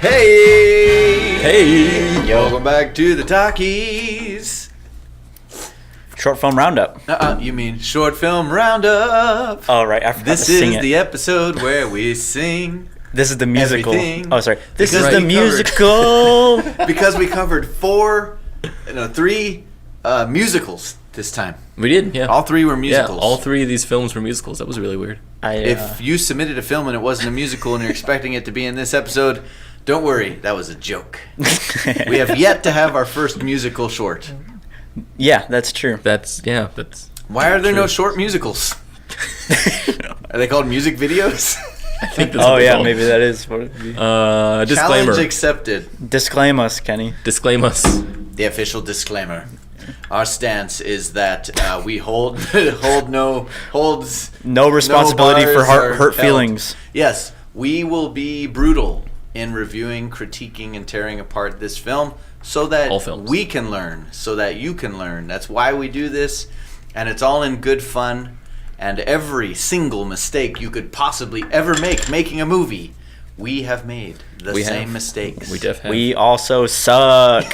Hey! Hey! Yo. Welcome back to the Talkies. Short film roundup. You mean short film roundup? Oh, right. I forgot This to sing is it. the episode where we sing. This is the musical. Everything. Oh, sorry. This Because is the we musical. Because we covered three musicals this time. We did, yeah. All three were musicals. Yeah, all three of these films were musicals. That was really weird. If you submitted a film and it wasn't a musical and you're expecting it to be in this episode, don't worry. That was a joke. We have yet to have our first musical short. Yeah, that's true. Why are there no short musicals? Are they called music videos? I think that's what they're called. Maybe that is what it would be. Disclaimer. Challenge accepted. Disclaim us, Kenny. Disclaim us. The official disclaimer. Our stance is that we hold no responsibility for hurt held. feelings. Yes, we will be brutal in reviewing, critiquing, and tearing apart this film so that we can learn, so that you can learn. That's why we do this, and it's all in good fun. And every single mistake you could possibly ever make making a movie, we have made the same mistakes. We definitely have. We also suck.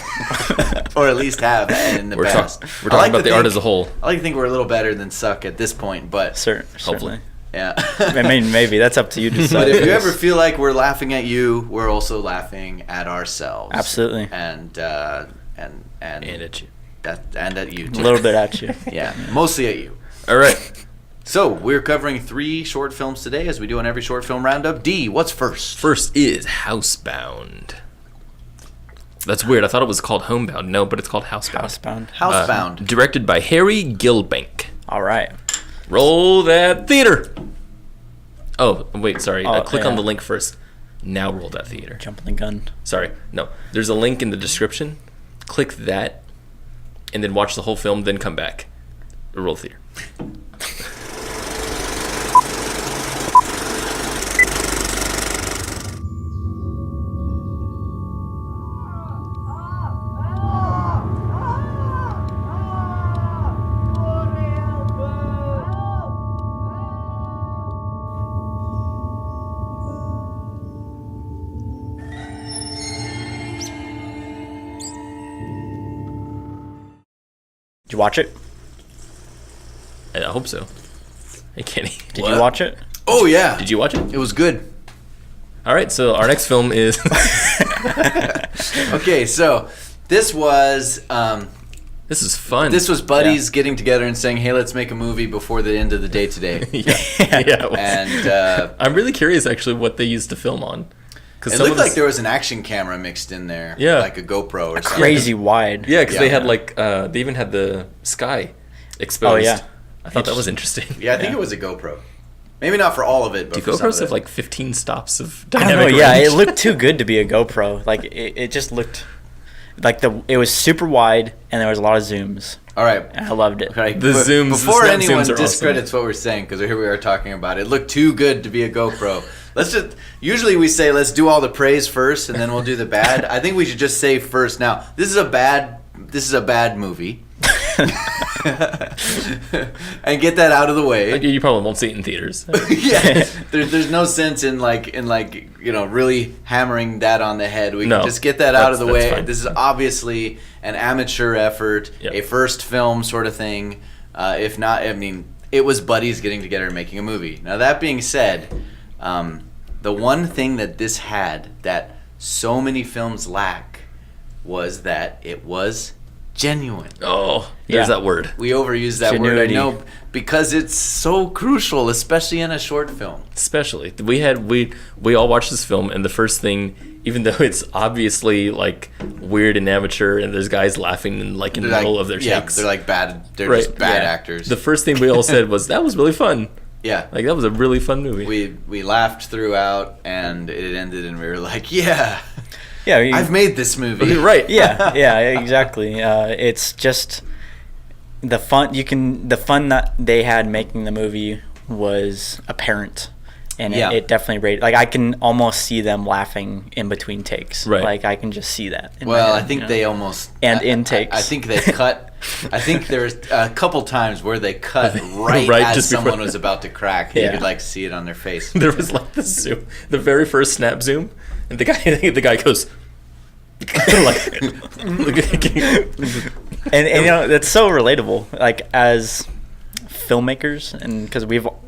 Or at least have in the past. We're talking about the art as a whole. I like to think we're a little better than suck at this point, but Certainly. Yeah. I mean, maybe. That's up to you to decide. But if you ever feel like we're laughing at you, we're also laughing at ourselves. Absolutely. And at you. And at you too. A little bit at you. Yeah, mostly at you. All right. So, we're covering 3 short films today, as we do on every short film roundup. D, what's first? First is Housebound. That's weird. I thought it was called Homebound. No, but it's called Housebound. Housebound. Directed by Harry Gilbank. All right. Roll that theater. Oh, wait, sorry. Click on yeah. the link first. Now roll that theater. Jumping the gun. Sorry. No. There's a link in the description. Click that, and then watch the whole film, then come back. Roll theater. Did you watch it? I hope so. Hey, Kenny. Did you watch it? Oh, yeah. Did you watch it? It was good. All right, so our next film is... Okay, so this was... this is fun. This was buddies getting together and saying, hey, let's make a movie before the end of the day today. Yeah. And I'm really curious, actually, what they used to film on. It looked like there was an action camera mixed in there. Yeah. Like a GoPro or something. Crazy wide. Yeah, because they had they even had the sky exposed. Oh, yeah. I thought that was interesting. Yeah, I think it was a GoPro. Maybe not for all of it, but Do for some GoPros of have it. 15 stops of I dynamic don't know. Yeah, range? it looked too good to be a GoPro. Like it just looked like it was super wide and there was a lot of zooms. All right. And I loved it. Right. The zooms, Before the snap anyone zooms are discredits what we're saying, because here we are talking about it, looked too good to be a GoPro. Usually we say let's do all the praise first and then we'll do the bad. I think we should just say first now, this is a bad movie. And get that out of the way. You probably won't see it in theaters. Yeah, there's no sense in really hammering that on the head. We can just get that out of the way. Fine. This is obviously an amateur effort, a first film sort of thing. If not, I mean, it was buddies getting together and making a movie. Now that being said, the one thing that this had that so many films lack was that it was genuine. Oh, there's that word. We overuse that Genuinity. word, I know, because it's so crucial, especially in a short film. Especially. We all watched this film, and the first thing, even though it's obviously like weird and amateur and there's guys laughing in the middle of their takes. They're like bad, they're just bad actors. The first thing we all said was, that was really fun. Yeah. Like, that was a really fun movie. We laughed throughout, and it ended, and we were like, yeah, Yeah, I've made this movie. Right. yeah, exactly. It's just the fun. The fun that they had making the movie was apparent. And it definitely rated. Like, I can almost see them laughing in between takes. Right. Like, I can just see that. Well, I think they almost... And intakes. I think they cut... I think there's a couple times where they cut right as someone was about to crack. You could, like, see it on their face. There was, like, the zoom. The very first snap zoom. And the guy goes... like... and, you know, that's so relatable. Like, as filmmakers, and because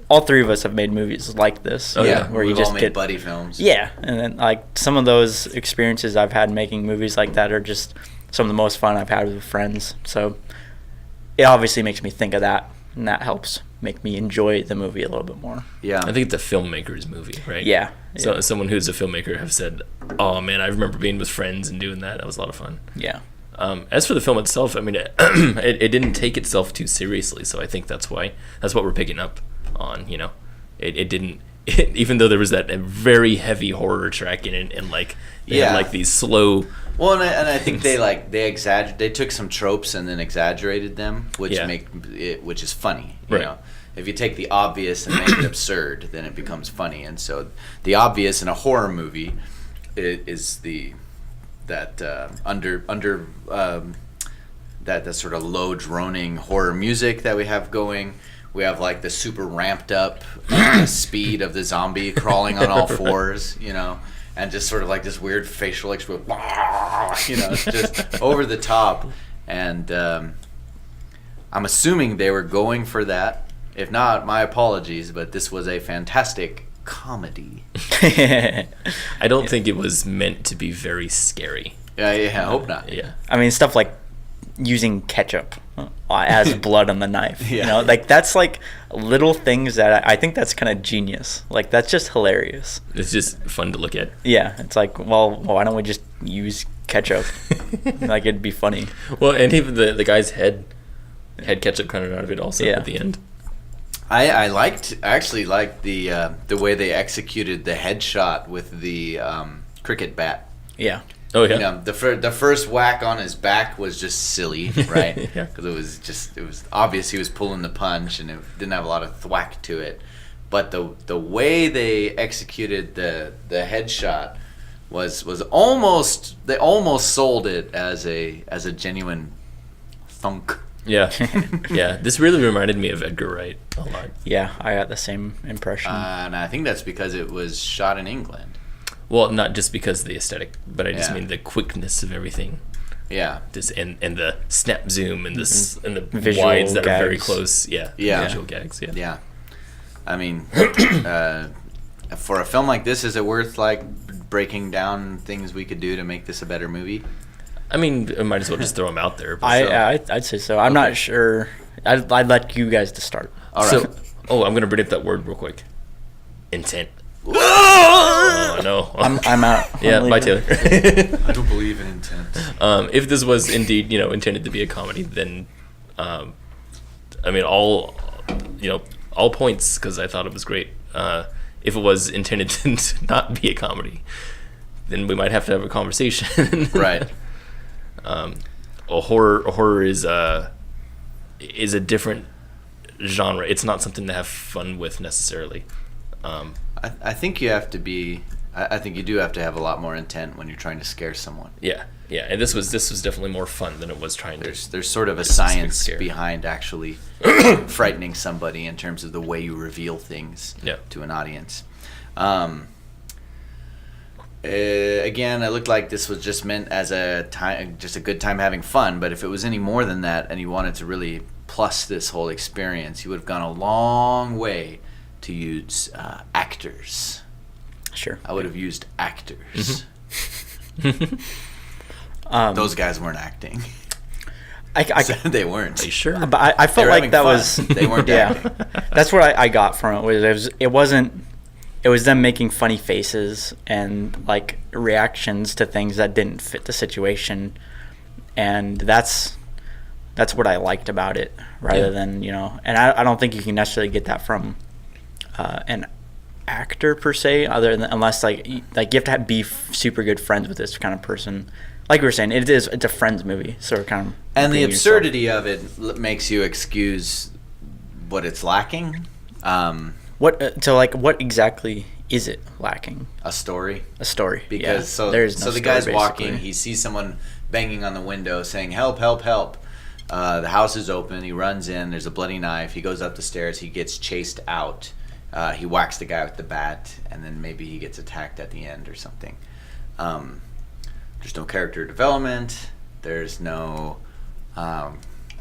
all three of us have made movies like this. Where you just all made buddy films. Yeah, and then like some of those experiences I've had making movies like that are just some of the most fun I've had with friends. So it obviously makes me think of that, and that helps make me enjoy the movie a little bit more. Yeah, I think it's a filmmaker's movie, right? Yeah. So someone who's a filmmaker have said, "Oh man, I remember being with friends and doing that. That was a lot of fun." Yeah. As for the film itself, I mean, it didn't take itself too seriously, so I think that's what we're picking up on. You know, it didn't. Even though there was that very heavy horror track in it, and like had like these slow. Well, and I think they took some tropes and then exaggerated them, which is funny. You know, if you take the obvious and make it absurd, then it becomes funny. And so the obvious in a horror movie is that sort of low droning horror music that we have going. We have like the super ramped up speed of the zombie crawling on all fours, you know, and just sort of like this weird facial expression, you know, it's just over the top. And I'm assuming they were going for that. If not, my apologies, but this was a fantastic comedy. I don't think it was meant to be very scary. Yeah, I hope not. Yeah. I mean, stuff like using ketchup as blood on the knife. You know, like that's like little things that I think that's kind of genius. Like that's just hilarious. It's just fun to look at. Yeah, it's like, well, why don't we just use ketchup? Like it'd be funny. Well, and even the guy's head had ketchup coming out of it also at the end. I actually liked the way they executed the headshot with the cricket bat. Yeah. Oh yeah. You know, the first whack on his back was just silly, right? Because it was obvious he was pulling the punch and it didn't have a lot of thwack to it. But the way they executed the headshot was almost, they almost sold it as a genuine thunk. Yeah. Yeah. This really reminded me of Edgar Wright a lot. Yeah, I got the same impression. And I think that's because it was shot in England. Well, not just because of the aesthetic, but I just mean the quickness of everything. Yeah. Just and the snap zoom and the and the visual wides that gags. are very close. Yeah. Visual gags. Yeah. Yeah. I mean, for a film like this, is it worth like breaking down things we could do to make this a better movie? I mean, I might as well just throw them out there. I'd say so. I'm not sure. I'd let you guys to start. All right. So, I'm gonna bring up that word real quick. Intent. Oh no! I'm out. Yeah, bye Taylor. I don't believe in intent. If this was indeed, intended to be a comedy, then, I mean, all points, because I thought it was great. If it was intended to not be a comedy, then we might have to have a conversation. Right. Horror is a different genre. It's not something to have fun with necessarily. I think you have to be. I think you do have to have a lot more intent when you're trying to scare someone. Yeah, and this was definitely more fun than it was trying to. There's sort of a science behind actually frightening somebody in terms of the way you reveal things to an audience. Again, it looked like this was just meant as just a good time having fun. But if it was any more than that, and you wanted to really plus this whole experience, you would have gone a long way to use actors. Sure. I would have used actors. Mm-hmm. Those guys weren't acting. They weren't. Are you sure? But I felt like that was they weren't acting. That's what I got from it. It was them making funny faces and like reactions to things that didn't fit the situation, and that's what I liked about it. Rather than and I don't think you can necessarily get that from an actor per se, unless like you have to be super good friends with this kind of person. Like we were saying, it's a friends movie, so kind of. And the absurdity of it makes you excuse what it's lacking. What exactly is it lacking? A story. A story. Because there's no so the story, guy's basically. walking. He sees someone banging on the window, saying, "Help! Help! Help!" The house is open. He runs in. There's a bloody knife. He goes up the stairs. He gets chased out. He whacks the guy with the bat, and then maybe he gets attacked at the end or something. There's no character development. There's no.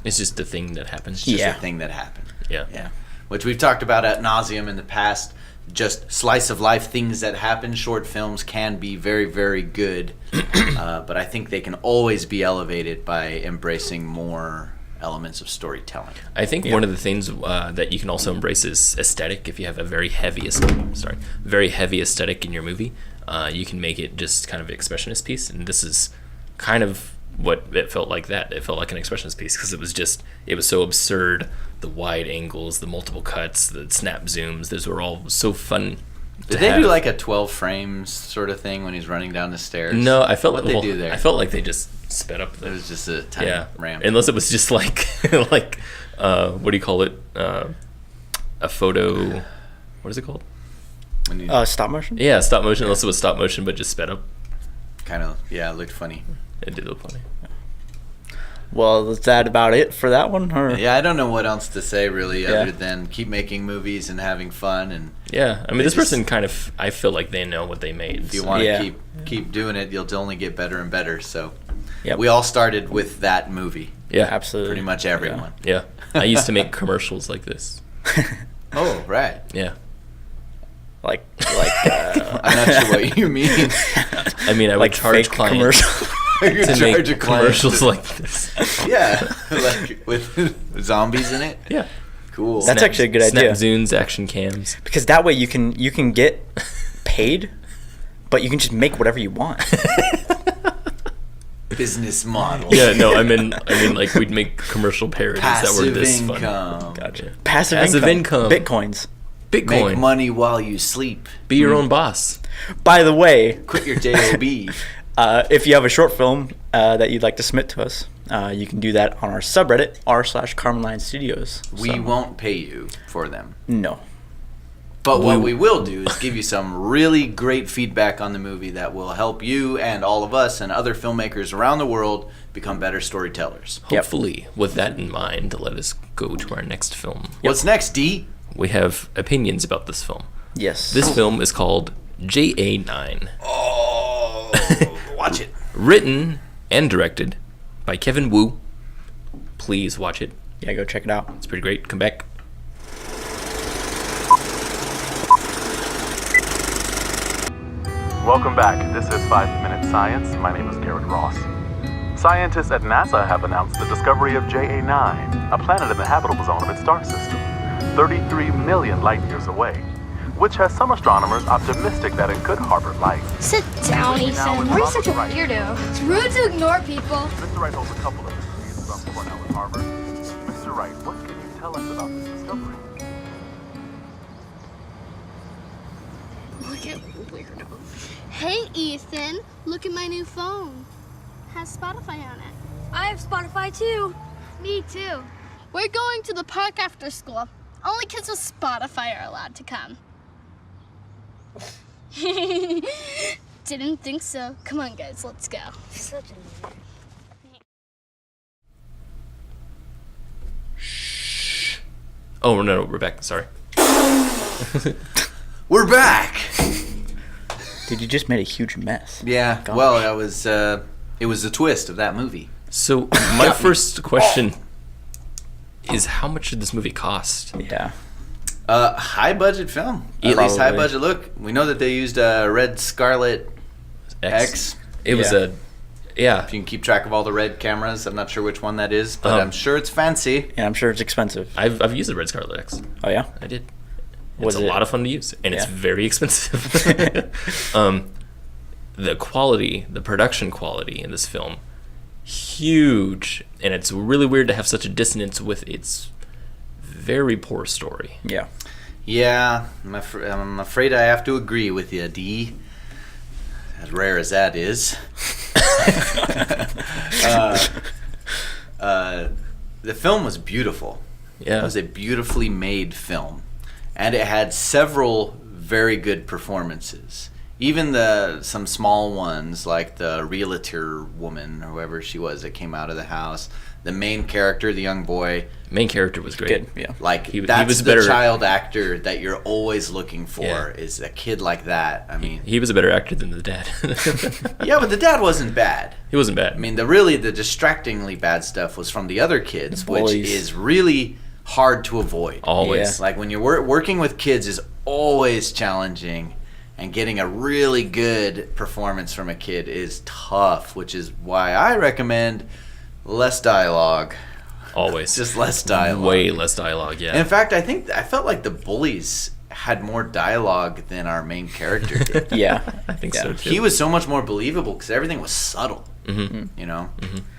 It's just a thing that happens. Just a thing that happened. Yeah. Which we've talked about ad nauseum in the past. Just slice of life things that happen. Short films can be very, very good, but I think they can always be elevated by embracing more elements of storytelling. I think one of the things that you can also embrace is aesthetic. If you have a very heavy aesthetic in your movie, you can make it just kind of an expressionist piece. And this is kind of what it felt like. That it felt like an expressionist piece because it was so absurd. The wide angles, the multiple cuts, the snap zooms, those were all so fun. Did they do like a 12 frames sort of thing when he's running down the stairs? No, I felt what like they do there. I felt like they just sped up. It was just a tiny ramp. Unless it was just like what do you call it? A photo. What is it called? Stop motion. Yeah, stop motion. Unless it was stop motion, but just sped up. Kind of. Yeah, it looked funny. It did look funny. Well, is that about it for that one? Or? Yeah, I don't know what else to say really, other than keep making movies and having fun. And I mean, this person kind of, I feel like they know what they made. If you want to keep doing it, you'll only get better and better. So Yep. we all started with that movie. Yeah, absolutely. Pretty much everyone. Yeah, I used to make commercials like this. Oh, right. Yeah. like I'm not sure what you mean. I mean, I would charge clients to make commercials like this. Yeah, like with zombies in it. Yeah. Cool. That's actually a good idea. Snap zooms, action cams. Because that way you can get paid, but you can just make whatever you want. Business model. Yeah, no, I mean, like we'd make commercial parodies that were this income. fun. Gotcha. Passive income. Bitcoins. Bitcoin. Make money while you sleep. Be your own boss. By the way, Quit your job. if you have a short film that you'd like to submit to us, you can do that on our subreddit r/Carmeline Studios. We won't pay you for them. No. But what we will do is give you some really great feedback on the movie that will help you and all of us and other filmmakers around the world become better storytellers. Hopefully, with that in mind, let us go to our next film. What's next, D? We have opinions about this film. Yes. This film is called JA-9. Oh, watch it. Written and directed by Kevin Wu. Please watch it. Yeah, go check it out. It's pretty great. Come back. Welcome back. This is 5 Minute Science. My name is Garrett Ross. Scientists at NASA have announced the discovery of JA-9, a planet in the habitable zone of its star system, 33 million light years away, which has some astronomers optimistic that it could harbor life. Sit down, Ethan. Why are you such a Wright. weirdo? It's rude to ignore people. Mr. Wright holds a couple of degrees from Cornell and Harvard. Mr. Wright, what can you tell us about this discovery? Look at weirdo. Hey, Ethan. Look at my new phone. Has Spotify on it. I have Spotify too. Me too. We're going to the park after school. Only kids with Spotify are allowed to come. Didn't think so. Come on, guys, let's go. Such a nerd. Oh, no, we're back. Sorry. We're back. Dude, you just made a huge mess. Yeah. Gosh. Well, that was it was the twist of that movie. So, my first question is how much did this movie cost? Yeah. High budget film. At Probably. least high budget look. We know that they used Red Scarlet X. It was Yeah. If you can keep track of all the red cameras, I'm not sure which one that is, but I'm sure it's fancy. And I'm sure it's expensive. I've used the Red Scarlet X. Oh, yeah? I did. Was It's a it- lot of fun to use, and it's Yeah. very expensive. The quality, the production quality in this film, huge, and it's really weird to have such a dissonance with its very poor story. Yeah. Yeah, I'm afraid I have to agree with you, D. As rare as that is. The film was beautiful. Yeah. It was a beautifully made film. and it had several very good performances. Even some small ones, like the realtor woman or whoever she was that came out of the house. The main character, the young boy. Main character was great. Good, yeah. Like, he that's was the better child actor that you're always looking for, Yeah. is a kid like that. I mean, he was a better actor than the dad. yeah, but the dad wasn't bad. He wasn't bad. I mean, the distractingly bad stuff was from the other kids, The which bullies. is really hard to avoid. Always. Yeah. Like, when you're working with kids is always challenging, and getting a really good performance from a kid is tough, which is why I recommend less dialogue. Always. Just less dialogue. Way less dialogue, yeah. In fact, I felt like the bullies had more dialogue than our main character did. Yeah. I think Yeah. so too. He was so much more believable because everything was subtle. Mhm. You know,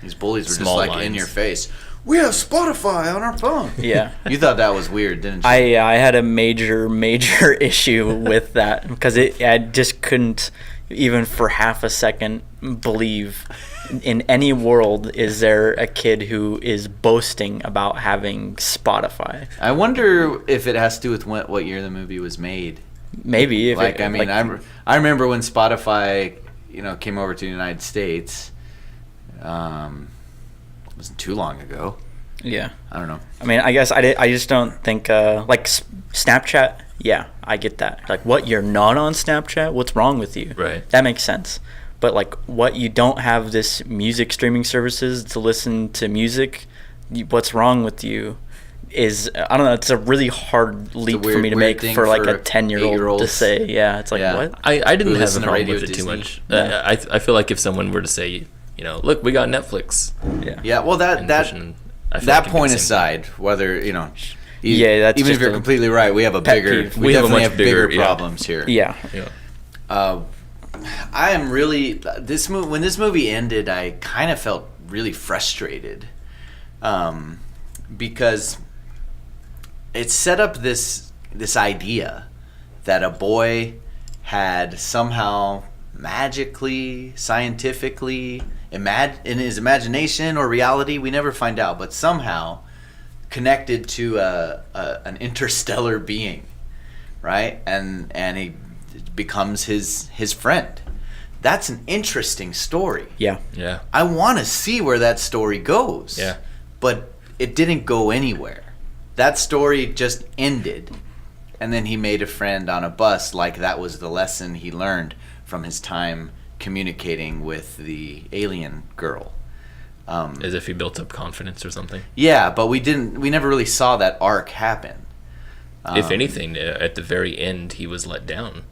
these bullies were Small just like in lines. your face. We have Spotify on our phone. Yeah. You thought that was weird, didn't you? I had a major issue with that because I just couldn't even for half a second believe in any world is there a kid who is boasting about having Spotify. I wonder if it has to do with what year the movie was made. Maybe if Like, it, I mean, like, I remember when Spotify, came over to the United States. It wasn't too long ago. yeah. I don't know. I mean, I guess I just don't think like Snapchat. Yeah, I get that. Like, what, you're not on Snapchat? What's wrong with you? Right. That makes sense. But like, what, you don't have this music streaming services to listen to music? What's wrong with you? Is, I don't know. It's a really hard leap for me to weird make thing for like for a 10-year-old to 8-year-olds. say. Yeah, it's like, Yeah. what? I didn't Who have a listen to problem Radio with it too Disney. much. Yeah. I feel like if someone were to say, look, we got Netflix. Yeah. Yeah, well, and that pushing- I feel that like it'd be point the same aside, whether Yeah, that's even if just you're a completely right, we have a pet bigger, peeve. we We have a definitely much have bigger bigger, yeah. problems here. Yeah. thing. I am really when this movie ended, I kind of felt really frustrated, because it set up this idea that a boy had somehow magically, scientifically, in his imagination or reality, we never find out, but somehow connected to an interstellar being, right? And he becomes his friend. That's an interesting story. Yeah. Yeah. I want to see where that story goes. Yeah. But it didn't go anywhere. That story just ended. And then he made a friend on a bus, like that was the lesson he learned from his time communicating with the alien girl. As if he built up confidence or something. Yeah, but we never really saw that arc happen. If anything, at the very end, he was let down.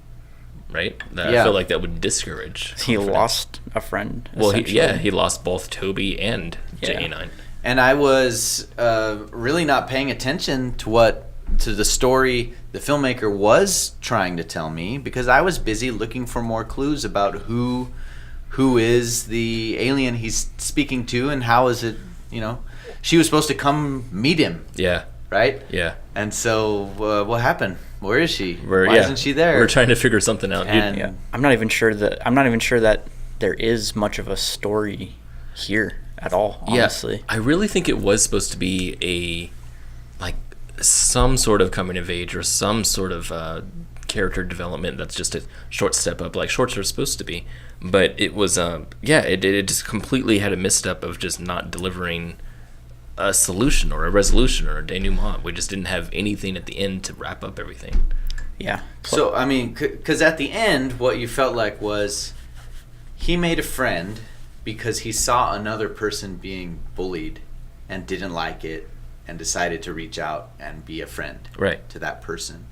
Right? Yeah. I feel like that would discourage. He confidence. lost a friend. Well, essentially. he lost both Toby and Yeah. JA-9. And I was really not paying attention to the story the filmmaker was trying to tell me, because I was busy looking for more clues about who is the alien he's speaking to, and how is it, she was supposed to come meet him, Yeah. right? Yeah. And so what happened? Where is she? Why Why isn't she there? We're trying to figure something out. And- Yeah, I'm not even sure that there is much of a story here at all. Honestly, I really think it was supposed to be some sort of coming of age or some sort of character development that's just a short step up, like shorts are supposed to be. But it was, it just completely had a misstep of just not delivering a solution or a resolution or a denouement. We just didn't have anything at the end to wrap up everything. yeah. So, I mean, because at the end, what you felt like was he made a friend because he saw another person being bullied and didn't like it and decided to reach out and be a friend Right. to that person.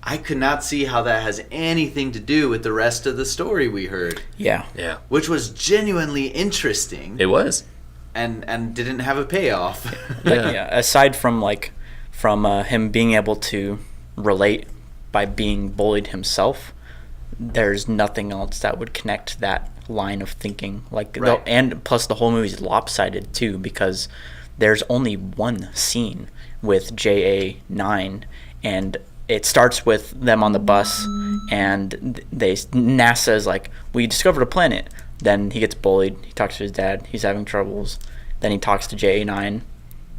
I could not see how that has anything to do with the rest of the story we heard, Yeah. Yeah. which was genuinely interesting It was. and didn't have a payoff. But yeah, aside from him being able to relate by being bullied himself, there's nothing else that would connect that line of thinking. Right. And plus the whole movie's lopsided too, because there's only one scene with JA-9, and it starts with them on the bus, and NASA is like, we discovered a planet. Then he gets bullied. He talks to his dad. He's having troubles. Then he talks to JA-9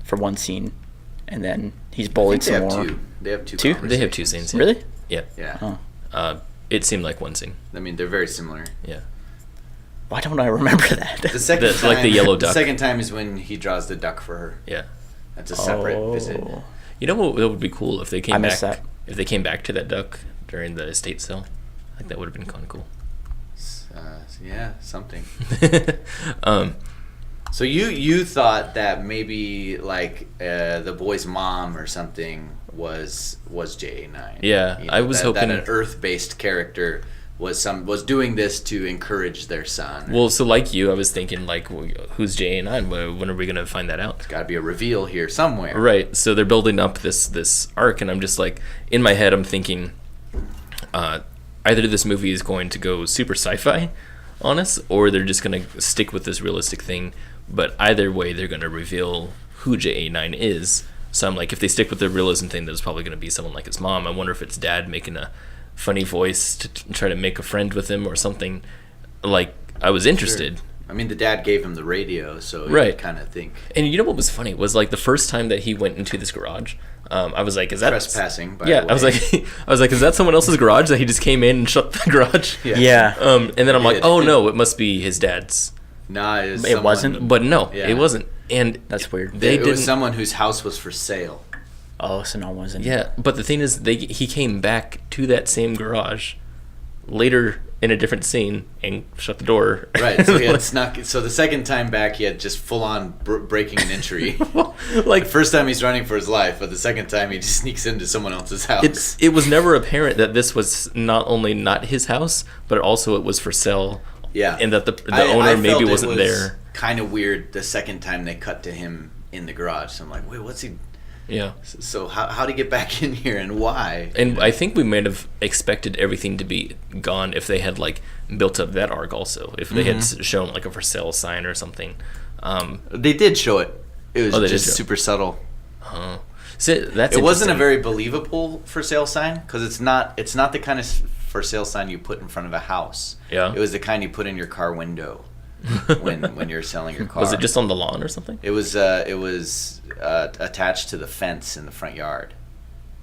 for one scene, and then he's bullied some more. They have two. Two? They have 2 scenes. Yeah. Really? Yeah. Yeah. Oh. It seemed like 1 scene. I mean, they're very similar. Yeah. Why don't I remember that? The second time, like the yellow duck. The second time is when he draws the duck for her. Yeah. That's a separate visit. You know what would be cool if they came I back? missed that. If they came back to that duck during the estate sale, I think that would have been kind of cool. Yeah, something. So you thought that maybe like the boy's mom or something was JA-9. Yeah, You know, I was hoping that an Earth-based character was doing this to encourage their son. Well, so like you, I was thinking like, who's JA-9? When are we gonna find that out? Got to be a reveal here somewhere. Right. So they're building up this arc, and I'm just like, in my head, I'm thinking, either this movie is going to go super sci-fi on us, or they're just gonna stick with this realistic thing. But either way, they're gonna reveal who JA-9 is. So I'm like, if they stick with the realism thing, there's probably gonna be someone like his mom. I wonder if it's dad making a funny voice to try to make a friend with him or something. Like, I was interested. Sure. I mean, the dad gave him the radio, so Right. you kind of think. And you know what was funny was like the first time that he went into this garage, I was like, "Is that Trespassing, by Yeah, the way. I was like, "Is that someone else's garage that he just came in and shut the garage?" Yeah. And then I'm like, "Oh no, it must be his dad's." Nah, It wasn't? But no, Yeah. it wasn't. And That's weird. They It didn't. was someone whose house was for sale. Oh, so no one was in. Yeah, but the thing is, he came back to that same garage later in a different scene and shut the door. Right, so he had snuck. So the second time back, he had just full on breaking an entry. Like The first time he's running for his life, but the second time he just sneaks into someone else's house. it was never apparent that this was not only not his house, but also it was for sale. Yeah, And that the I owner maybe felt it wasn't was there. Kind of weird the second time they cut to him in the garage. So I'm like, wait, what's he? Yeah. So how'd he get back in here and why? And I think we might have expected everything to be gone if they had like built up that arc also. If they had shown like a for sale sign or something. They did show it. It was Oh, they did just show it. super subtle. So that's It wasn't a interesting. very believable for sale sign because it's not the kind of for sale sign you put in front of a house. Yeah. It was the kind you put in your car window when you're selling your car. Was it just on the lawn or something? It was attached to the fence in the front yard,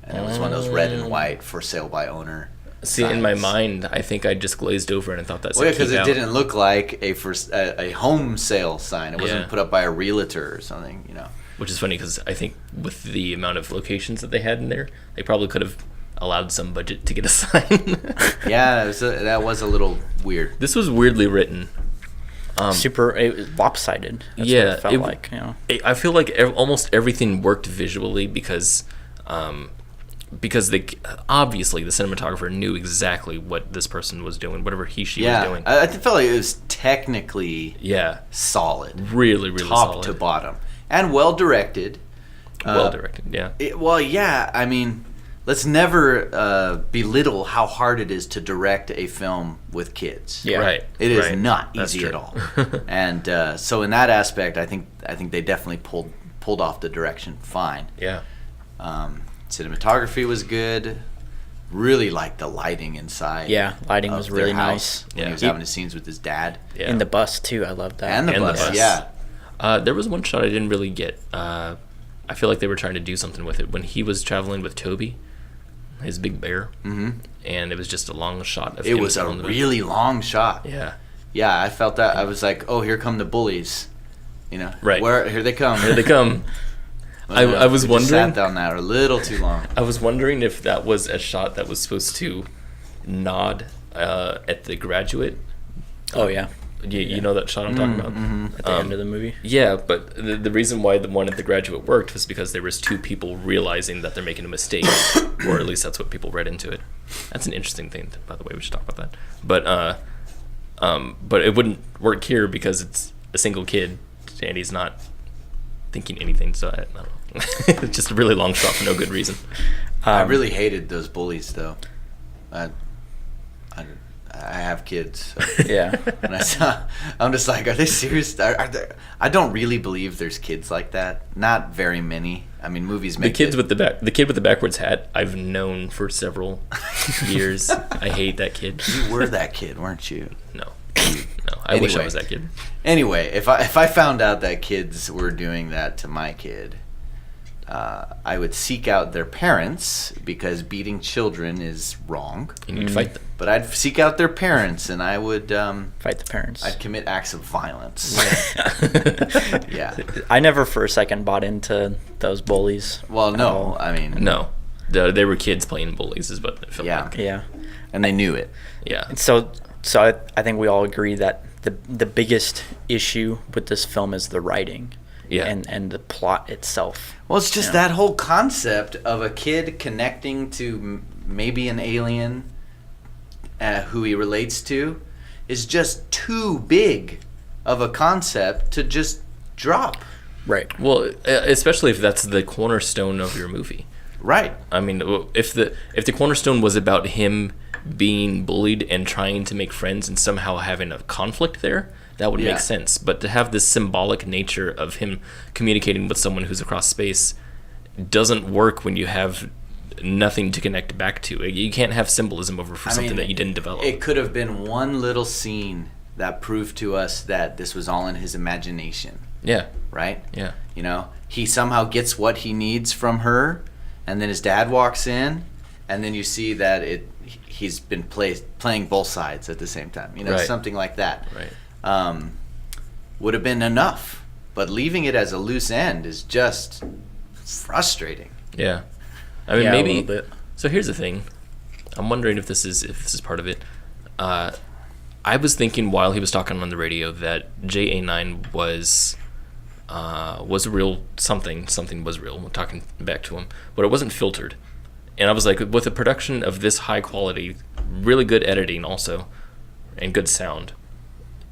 and it was one of those red and white for sale by owner. See, in my signs. mind, I think I just glazed over it and thought that's Well, yeah, because it didn't look like a home sale sign. It wasn't Yeah. put up by a realtor or something, you know. Which is funny because I think with the amount of locations that they had in there, they probably could have allowed some budget to get a sign. Yeah, that was a little weird. This was weirdly written. Super it was lopsided. That's Yeah, what it felt it- like. You know. I feel like almost everything worked visually because they obviously the cinematographer knew exactly what this person was doing, whatever she was doing. I felt like it was technically Yeah, solid, really top solid. to bottom, and well directed. Well directed. Yeah. I mean, let's never belittle how hard it is to direct a film with kids. Yeah. Right. It is right. not That's easy true. at all. And so in that aspect, I think they definitely pulled off the direction fine. Yeah. Cinematography was good. Really liked the lighting inside. Yeah, lighting of was their really house nice. when he was having his scenes with his dad. Yeah. In the bus too, I love that. And the bus, yeah. There was one shot I didn't really get. I feel like they were trying to do something with it when he was traveling with Toby, his big bear, and it was just a long shot of It him was a on the- really long shot. Yeah. Yeah, I felt that. I was like, oh, here come the bullies. You know, Right. Here they come. Here they come. I was We just wondering. sat down there a little too long. I was wondering if that was a shot that was supposed to nod at The Graduate. Oh yeah, You know that shot I'm talking about? at the end of the movie. Yeah, but the reason why the one at The Graduate worked was because there was two people realizing that they're making a mistake, or at least that's what people read into it. That's an interesting thing, by the way. We should talk about that. But it wouldn't work here because it's a single kid and he's not thinking anything. So I don't know. It's just a really long shot for no good reason. I really hated those bullies, though. I have kids. So Yeah, when I'm just like, are they serious? I don't really believe there's kids like that. Not very many. I mean, movies The make kid it. with the backwards hat, I've known for several years. I hate that kid. You were that kid, weren't you? No. I wish I Anyway. was that kid. Anyway, if I found out that kids were doing that to my kid, I would seek out their parents because beating children is wrong. And you'd fight them. But I'd seek out their parents, and I would fight the parents. I'd commit acts of violence. Yeah. I never for a second bought into those bullies. Well, no, I mean, No. They were kids playing bullies is what it felt Yeah. like. Yeah. and they knew it. Yeah. And so I think we all agree that the biggest issue with this film is the writing. Yeah. And the plot itself. Well, it's just that whole concept of a kid connecting to maybe an alien who he relates to is just too big of a concept to just drop. Right. Well, especially if that's the cornerstone of your movie. Right. I mean, if the cornerstone was about him being bullied and trying to make friends and somehow having a conflict there, that would make sense. But to have this symbolic nature of him communicating with someone who's across space doesn't work when you have nothing to connect back to. You can't have symbolism over for something that you didn't develop. It could have been one little scene that proved to us that this was all in his imagination. Yeah. Right? Yeah. You know, he somehow gets what he needs from her, and then his dad walks in, and then you see that he's been playing both sides at the same time. You know, something like that. Right. Would have been enough, but leaving it as a loose end is just frustrating. Yeah. I mean, Yeah, maybe. a little bit. So here's the thing. I'm wondering if this is part of it. I was thinking while he was talking on the radio that JA-9 was real something. Something was real. I'm talking back to him, but it wasn't filtered. And I was like, with a production of this high quality, really good editing also, and good sound,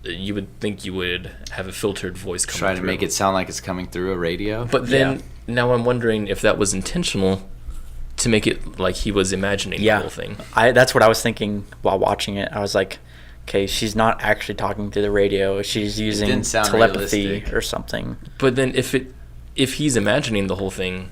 you would think you would have a filtered voice coming Try to through. make it sound like it's coming through a radio. But then now I'm wondering if that was intentional to make it like he was imagining the whole thing. That's what I was thinking while watching it. I was like, okay, she's not actually talking through the radio. She's using telepathy realistic. or something. But then if he's imagining the whole thing,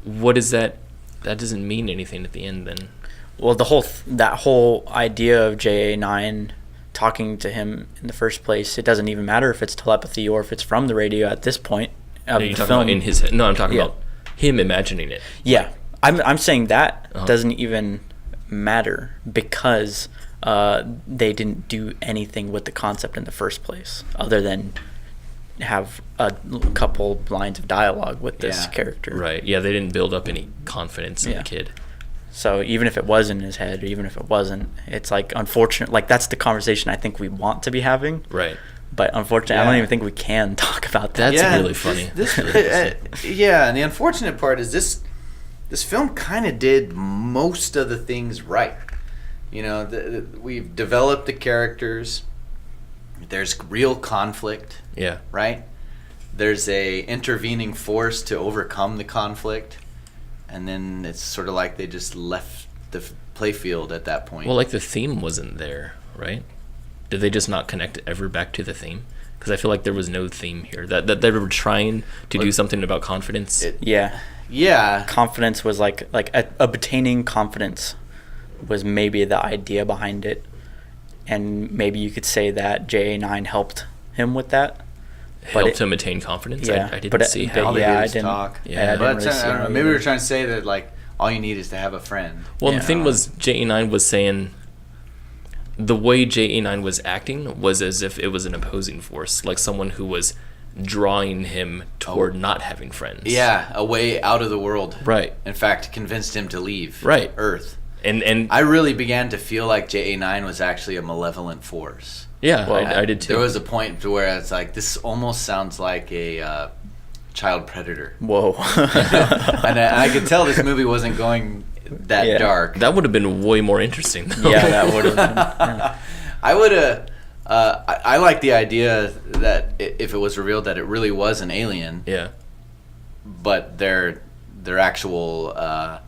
what is that? That doesn't mean anything at the end then. Well, that whole idea of JA-9 talking to him in the first place, it doesn't even matter if it's telepathy or if it's from the radio at this point of the film. About in his head? No, I'm talking about him imagining it. Yeah, I'm saying that doesn't even matter because they didn't do anything with the concept in the first place other than have a couple lines of dialogue with this character. Right. Yeah, they didn't build up any confidence in the kid. So even if it was in his head, or even if it wasn't, it's like unfortunate. Like that's the conversation I think we want to be having. Right. But unfortunately, I don't even think we can talk about that. That's really funny. And the unfortunate part is this film kind of did most of the things right. You know, we've developed the characters. There's real conflict. Yeah. Right? There's a intervening force to overcome the conflict. And then it's sort of like they just left the playfield at that point. Well, like the theme wasn't there, right? Did they just not connect ever back to the theme? Because I feel like there was no theme here. That they were trying to do something about confidence. Yeah. Confidence was like obtaining confidence was maybe the idea behind it. And maybe you could say that JA-9 helped him with that. Helped him attain confidence? Yeah. I didn't see how. I didn't talk. Yeah, I didn't really see I don't know, him maybe we either. were trying to say that, like, all you need is to have a friend. Well, the thing was, JA-9 was saying the way JA-9 was acting was as if it was an opposing force, like someone who was drawing him toward not having friends. Yeah, a way out of the world. Right. In fact, convinced him to leave Earth. And I really began to feel like JA-9 was actually a malevolent force. Yeah, I did too. There was a point to where it's like, this almost sounds like a child predator. Whoa. And I could tell this movie wasn't going that dark. That would have been way more interesting, though. Yeah, that would have been. Yeah. I would have... I like the idea that if it was revealed that it really was an alien, but their actual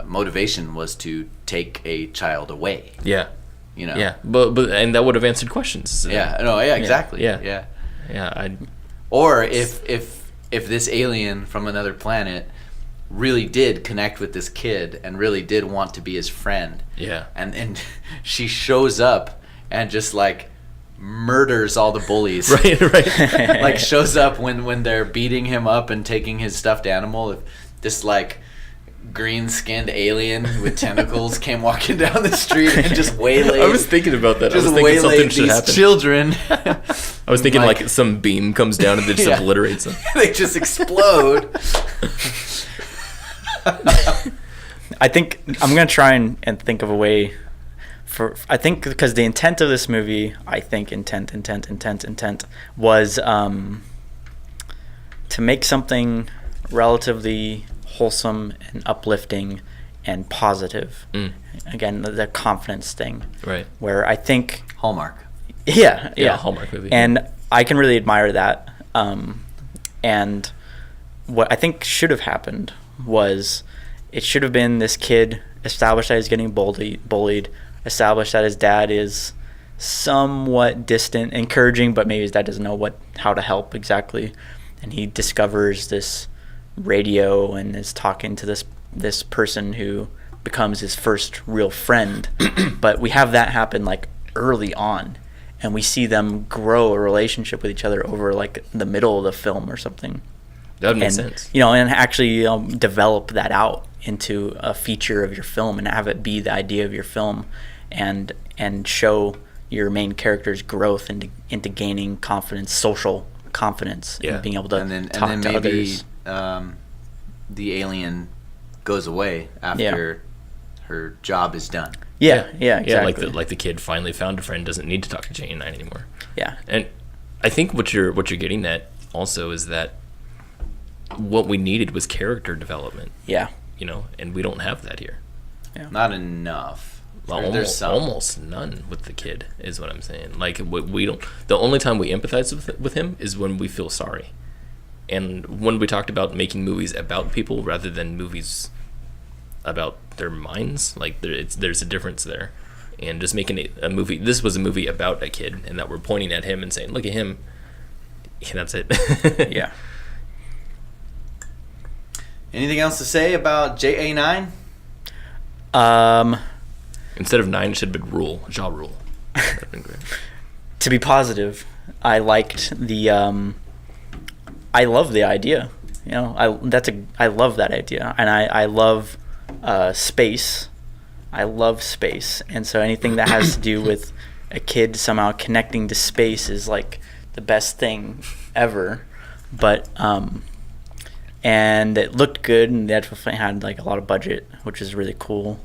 motivation was to take a child away. Yeah. You know. Yeah, but and that would have answered questions. Exactly. Yeah. Or if this alien from another planet really did connect with this kid and really did want to be his friend. Yeah. And she shows up and just like murders all the bullies. Right. Like shows up when they're beating him up and taking his stuffed animal. This like green-skinned alien with tentacles came walking down the street and just waylaid. I was thinking about that. I Just was thinking something waylaid should these happen. children. I was thinking like some beam comes down and it just obliterates them. They just explode. I think I'm gonna try and think of a way I think because the intent of this movie, intent was to make something relatively wholesome and uplifting and positive. Again, the confidence thing. Right. Where I think Hallmark. Yeah, Hallmark movie. And I can really admire that. And what I think should have happened was it should have been this kid established that he's getting bullied, established that his dad is somewhat distant, encouraging, but maybe his dad doesn't know how to help exactly. And he discovers this radio and is talking to this person who becomes his first real friend. But we have that happen like early on, and we see them grow a relationship with each other over like the middle of the film or something. That would make sense. And actually develop that out into a feature of your film and have it be the idea of your film, and show your main character's growth into gaining confidence, social confidence, and being able to talk to others. The alien goes away after her job is done. Yeah, exactly. Like the kid finally found a friend, doesn't need to talk to JA-9 anymore. Yeah. And I think what you're getting at also is that what we needed was character development. Yeah. And we don't have that here. Yeah. Not enough. Well, almost none with the kid is what I'm saying. Like we don't. The only time we empathize with him is when we feel sorry, and when we talked about making movies about people rather than movies about their minds. Like there's a difference there, and just making a movie. This was a movie about a kid, and that we're pointing at him and saying, "Look at him." Yeah, that's it. Yeah. Anything else to say about JA-9? Instead of 9, it should have been Rule. Ja Rule. That'd been great. To be positive, I liked the. I love the idea. I love that idea, and I love space. I love space, and so anything that has to do with a kid somehow connecting to space is like the best thing ever. But and it looked good, and they actually had like a lot of budget, which is really cool.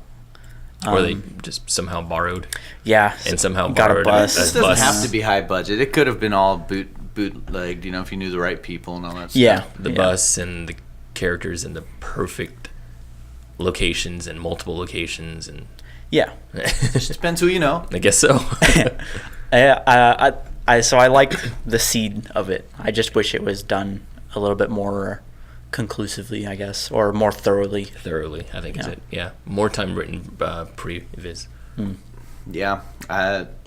Or they just somehow borrowed. Yeah. And somehow got borrowed a bus. This doesn't have to be high budget. It could have been all bootlegged, if you knew the right people and all that stuff. Yeah. The bus and the characters and the perfect locations and multiple locations and yeah. Just depends who you know. I guess so. So I liked the seed of it. I just wish it was done a little bit more conclusively, I guess, or more thoroughly. I think is it. Yeah, more time written pre-viz. Yeah.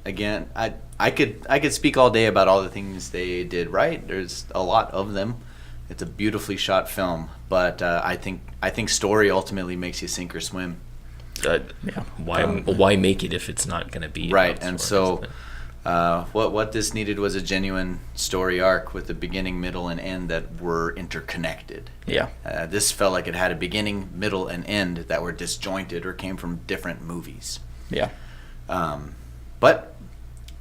Again, I could speak all day about all the things they did right. There's a lot of them. It's a beautifully shot film, but I think story ultimately makes you sink or swim. Why make it if it's not going to be right? And so what this needed was a genuine story arc with a beginning, middle, and end that were interconnected. Yeah. This felt like it had a beginning, middle, and end that were disjointed or came from different movies. Yeah. But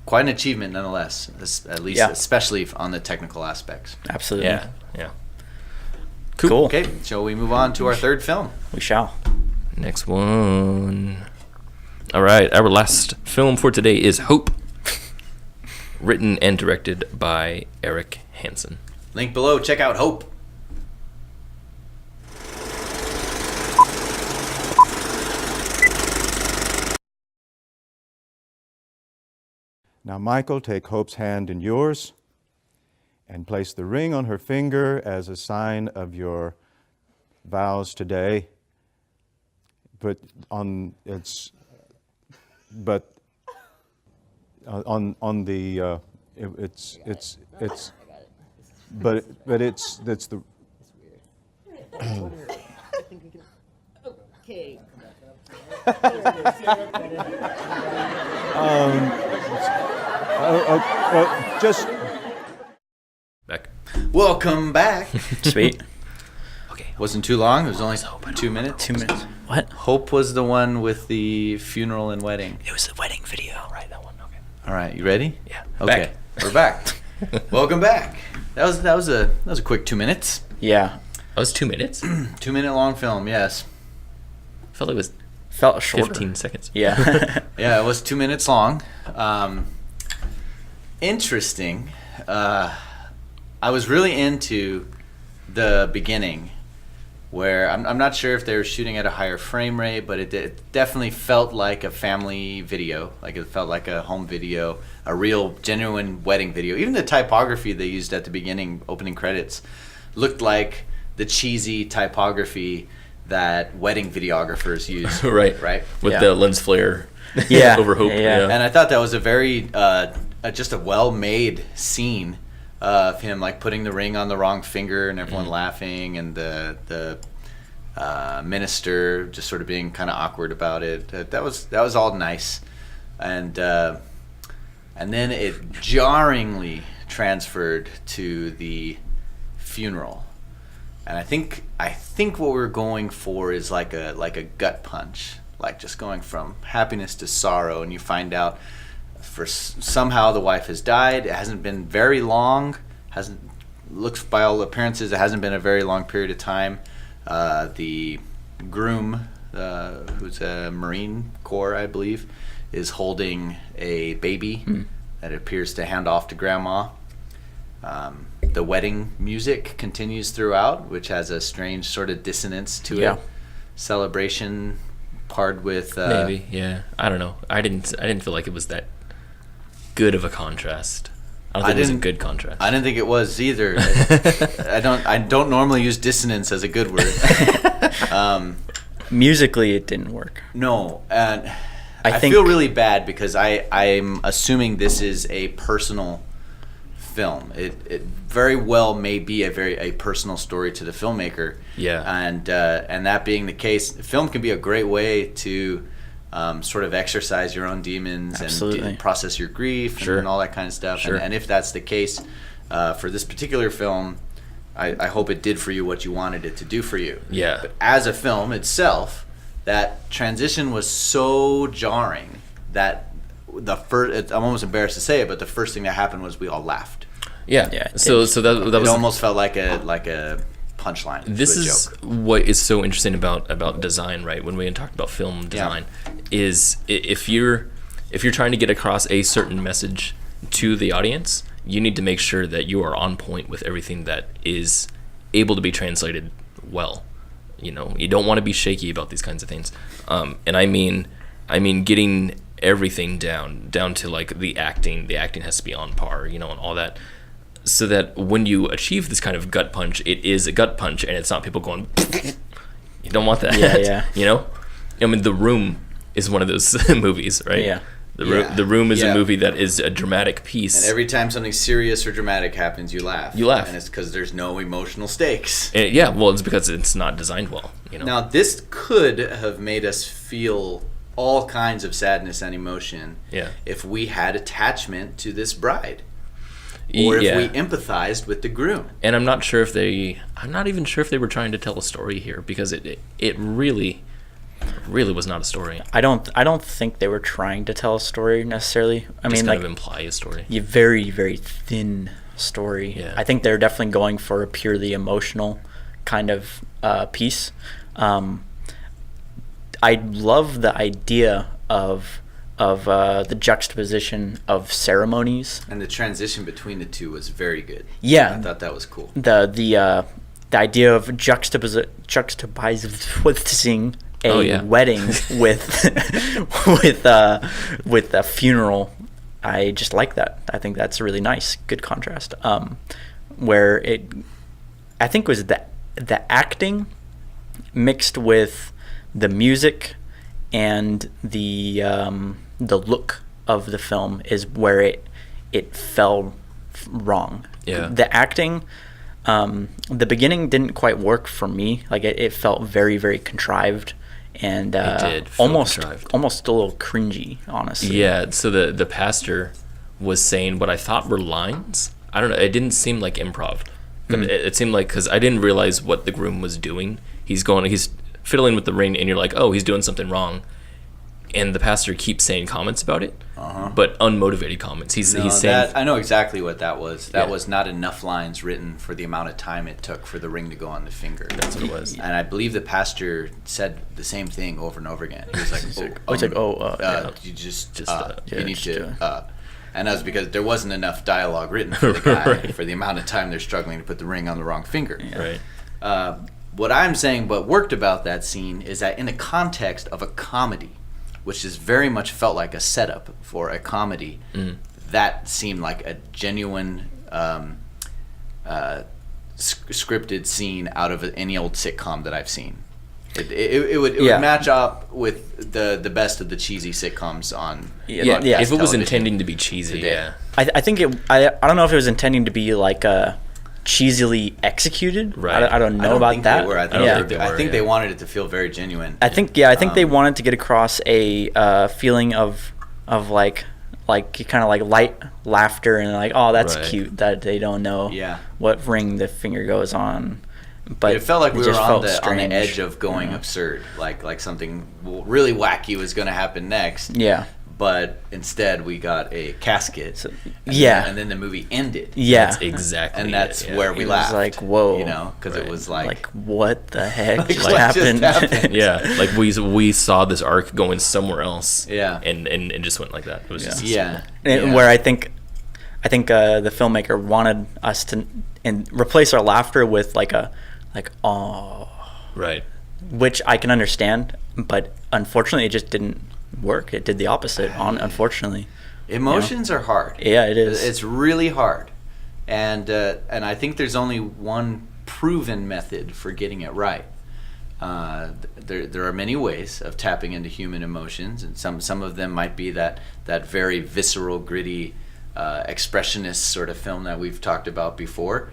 quite an achievement nonetheless, at least especially on the technical aspects. Absolutely. Yeah. Cool. Okay, shall we move on to our third film? We shall. Next one. All right, our last film for today is Hope, written and directed by Eric Hansen. Link below. Check out Hope. Now, Michael, take Hope's hand in yours and place the ring on her finger as a sign of your vows today. But on the it's the Okay. Just Back. Welcome back. Sweet. Okay. Wasn't too long. It was only 2 minutes. 2 minutes. What? Hope was the one with the funeral and wedding. It was the wedding video. Right, that one. Okay. All right, you ready? Yeah. Okay, we're back. Welcome back. That was a quick 2 minutes. Yeah. That was 2 minutes. 2 minute long film. Yes. I felt like it was Felt shorter. 15 seconds. Yeah. Yeah, it was 2 minutes long. Interesting. I was really into the beginning, where I'm not sure if they were shooting at a higher frame rate, but it definitely felt like a family video. Like it felt like a home video, a real, genuine wedding video. Even the typography they used at the beginning, opening credits, looked like the cheesy typography that wedding videographers use. Right. With Yeah. the lens flare. Yeah. Over hope. Yeah. And I thought that was a very, just a well-made scene of him like putting the ring on the wrong finger and everyone laughing, and the minister just sort of being kind of awkward about it. That was all nice, and then it jarringly transferred to the funeral. And I think what we're going for is like a gut punch, like just going from happiness to sorrow, and you find out somehow the wife has died. It hasn't been very long. Looks by all appearances, it hasn't been a very long period of time. The groom, who's a Marine Corps, I believe, is holding a baby that appears to hand off to grandma. The wedding music continues throughout, which has a strange sort of dissonance to it. Celebration paired with Maybe, yeah. I don't know. I didn't feel like it was that good of a contrast. I don't think it was a good contrast. I didn't think it was either. I don't normally use dissonance as a good word. Musically, it didn't work. No, and I think- feel really bad because I'm assuming this is a personal film. It very well may be a personal story to the filmmaker. Yeah. And that being the case, film can be a great way to sort of exercise your own demons Absolutely. and process your grief Sure. and all that kind of stuff. Sure. And if that's the case for this particular film, I hope it did for you what you wanted it to do for you. Yeah. But as a film itself, that transition was so jarring that I'm almost embarrassed to say it, but the first thing that happened was we all laughed. Yeah. Yeah, it So did. that It was almost felt like a punchline. This to a is joke. what is so interesting about design, right? When we talked about film design, is if you're trying to get across a certain message to the audience, you need to make sure that you are on point with everything that is able to be translated well. You know, you don't want to be shaky about these kinds of things. And I mean getting everything down to like the acting. The acting has to be on par, you know, and all that. So that when you achieve this kind of gut punch, it is a gut punch, and it's not people going. You don't want that. Yeah. You know, I mean, The Room is one of those movies, right? Yeah. The Room is Yeah. a movie that is a dramatic piece. And every time something serious or dramatic happens, you laugh. You laugh. And it's because there's no emotional stakes. And yeah, well, it's because it's not designed well. You know. Now, this could have made us feel all kinds of sadness and emotion Yeah. if we had attachment to this bride. Or if Yeah. we empathized with the groom. And I'm not even sure if they were trying to tell a story here, because it really was not a story. I don't think they were trying to tell a story necessarily. I Just mean, kind like of imply a story. a very, very thin story. Yeah. I think they're definitely going for a purely emotional kind of piece. I love the idea of the juxtaposition of ceremonies. And the transition between the two was very good. Yeah. I thought that was cool. The idea of juxtaposing a wedding with a funeral, I just like that. I think that's really nice, good contrast. Where I think it was the acting mixed with the music and the look of the film is where it fell wrong. Yeah. The acting, the beginning didn't quite work for me. Like it felt very, very contrived and It did feel almost contrived. almost a little cringy, honestly. Yeah. So the pastor was saying what I thought were lines. I don't know. It didn't seem like improv. It seemed like, because I didn't realize what the groom was doing. He's fiddling with the ring, and you're like, oh, he's doing something wrong. And the pastor keeps saying comments about it, but unmotivated comments. He's saying, I know exactly what that was. That was not enough lines written for the amount of time it took for the ring to go on the finger. That's what it was. And I believe the pastor said the same thing over and over again. He was like, you you need to. And that was because there wasn't enough dialogue written for the guy for the amount of time they're struggling to put the ring on the wrong finger. Right. What I'm saying, what worked about that scene is that in the context of a comedy, which is very much felt like a setup for a comedy, that seemed like a genuine scripted scene out of any old sitcom that I've seen. It would match up with the best of the cheesy sitcoms on if it was intending to be cheesy. Today. I think I don't know if it was intending to be like cheesily executed. Right. I don't know about that. I think they wanted it to feel very genuine. I think they wanted to get across a feeling of like kind of like light laughter and like, oh, that's cute that they don't know what ring the finger goes on. But it felt like we were on the strange. edge of going absurd, like something really wacky was going to happen next. Yeah. But instead, we got a casket. And then the movie ended. Yeah. That's exactly. And that's where we laughed. It was like, whoa. Because it was like, what the heck just happened? Like we saw this arc going somewhere else. Yeah. And it just went like that. It was just Where I think the filmmaker wanted us to replace our laughter with like oh. Right. Which I can understand, but unfortunately, it just didn't work. It did the opposite. Unfortunately, emotions are hard. Yeah, it is. It's really hard, and I think there's only one proven method for getting it right. There are many ways of tapping into human emotions, and some of them might be that very visceral, gritty, expressionist sort of film that we've talked about before.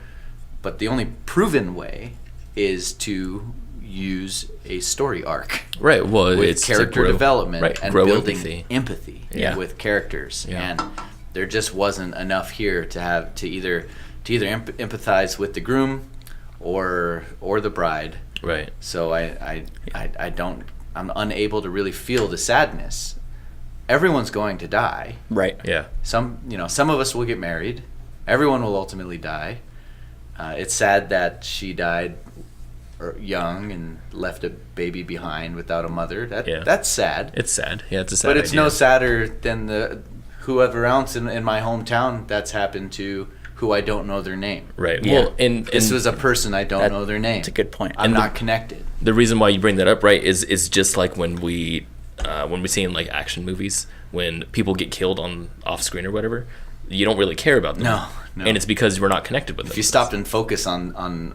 But the only proven way is to use a story arc, right? Well, with it's character development and building empathy with characters, and there just wasn't enough here to either empathize with the groom or the bride, right? So I'm unable to really feel the sadness. Everyone's going to die, right? Yeah. Some of us will get married. Everyone will ultimately die. It's sad that she died young and left a baby behind without a mother. That's sad. It's sad. Yeah, it's a sad But it's idea. no sadder than whoever else in my hometown that's happened to, who I don't know their name. Right. Yeah. Well, and this was a person I don't know their name. That's a good point. I'm not connected. The reason why you bring that up, right, is just like when we see in like action movies, when people get killed off screen or whatever, you don't really care about them. No. And it's because we're not connected with them. If you stopped and focus on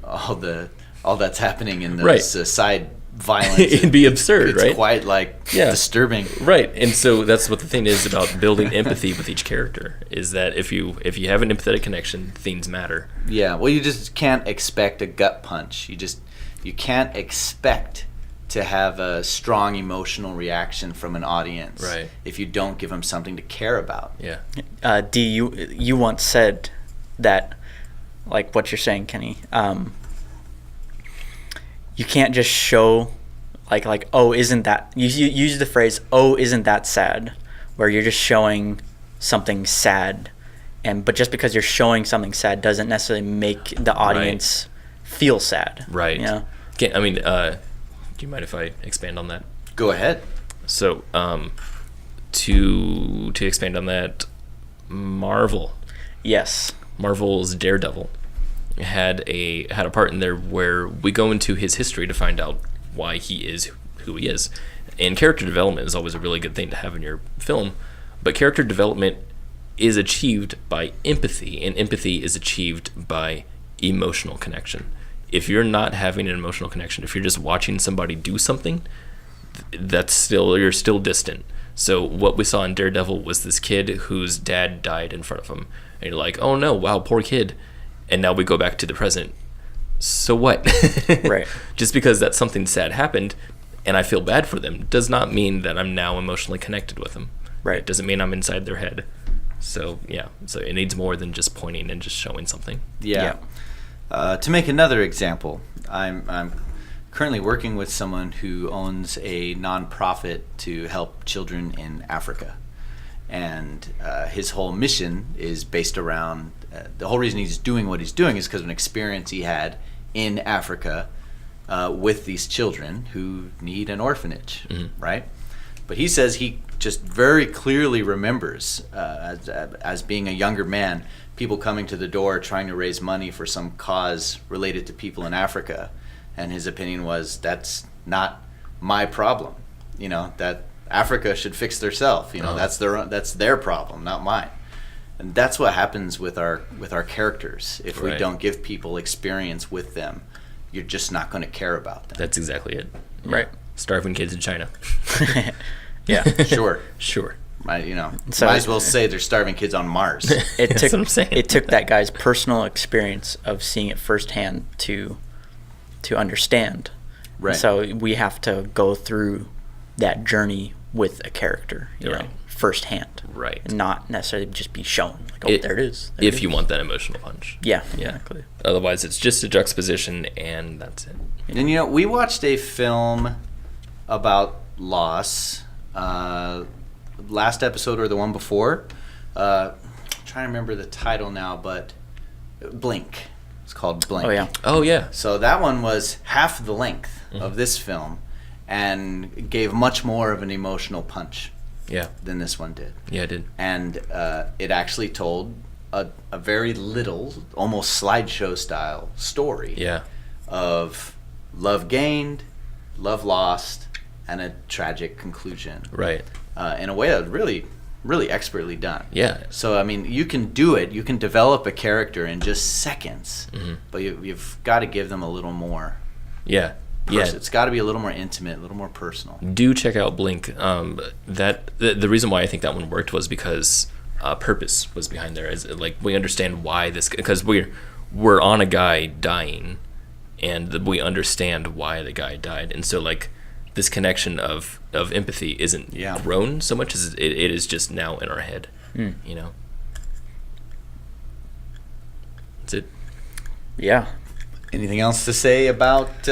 all that's happening in those side violence, it'd be absurd, right? It's quite disturbing, right? And so that's what the thing is about building empathy with each character, is that if you have an empathetic connection, things matter. Yeah, well, you just can't expect a gut punch. You can't expect to have a strong emotional reaction from an audience, right, if you don't give them something to care about. Yeah. D, you once said that, like what you're saying, Kenny, you can't just show like oh, isn't that, you use the phrase, oh, isn't that sad, where you're just showing something sad, but just because you're showing something sad doesn't necessarily make the audience feel sad, right? You know? Do you mind if I expand on that? Go ahead. So to expand on that, Marvel's Daredevil had a part in there where we go into his history to find out why he is who he is. And character development is always a really good thing to have in your film, but character development is achieved by empathy, and empathy is achieved by emotional connection. If you're not having an emotional connection, if you're just watching somebody do something, you're still distant. So what we saw in Daredevil was this kid whose dad died in front of him, and you're like, oh no, wow, poor kid. And now we go back to the present. So what? Right. Just because that something sad happened and I feel bad for them does not mean that I'm now emotionally connected with them. Right. It doesn't mean I'm inside their head. So so it needs more than just pointing and just showing something. Yeah. To make another example, I'm currently working with someone who owns a nonprofit to help children in Africa. And his whole mission is based around, the whole reason he's doing what he's doing is because of an experience he had in Africa with these children who need an orphanage, right? But he says he just very clearly remembers, as being a younger man, people coming to the door trying to raise money for some cause related to people in Africa. And his opinion was, that's not my problem, that Africa should fix theirself. That's their problem, not mine. And that's what happens with our characters. If we don't give people experience with them, you're just not going to care about them. That's exactly it. Right. Starving kids in China. Yeah. Sure. Might as well say they're starving kids on Mars. That's what I'm saying. It took that guy's personal experience of seeing it firsthand to understand. Right. So we have to go through that journey with a character, firsthand. Right. And not necessarily just be shown. Like, there it is. If you want that emotional punch. Yeah, exactly. Otherwise, it's just a juxtaposition, and that's it. And we watched a film about loss last episode or the one before. I'm trying to remember the title now, but Blink. It's called Blink. Oh yeah. So that one was half the length of this film and gave much more of an emotional punch than this one did. Yeah, it did. And it actually told a very little, almost slideshow style story of love gained, love lost, and a tragic conclusion. Right. In a way that was really, really expertly done. Yeah. So, I mean, you can do it. You can develop a character in just seconds, but you've got to give them a little more. Yeah. It's got to be a little more intimate, a little more personal. Do check out Blink. The reason why I think that one worked was because purpose was behind there. Is like we understand why this, because we're on a guy dying, and we understand why the guy died, and so like this connection of empathy isn't grown so much as it is just now in our head. That's it. Yeah. Anything else to say about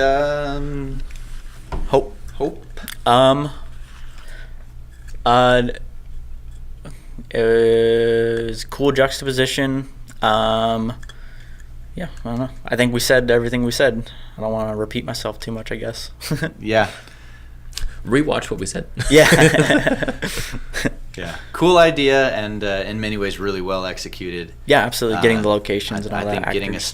Hope? It was cool juxtaposition. I don't know. I think we said everything we said. I don't want to repeat myself too much, I guess. Yeah. Rewatch what we said. Yeah. Yeah. Cool idea, and in many ways really well executed. Yeah, absolutely. Getting the locations and all that. I think getting a actors.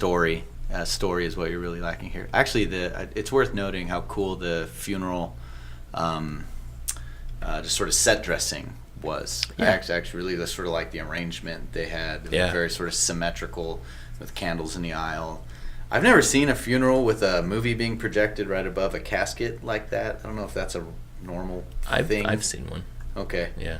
story is what you're really lacking here. Actually, it's worth noting how cool the funeral, just sort of set dressing was. Yeah. Actually, really, that's sort of like the arrangement they had. Yeah. Very sort of symmetrical, with candles in the aisle. I've never seen a funeral with a movie being projected right above a casket like that. I don't know if that's a normal thing. I've seen one. Okay. Yeah.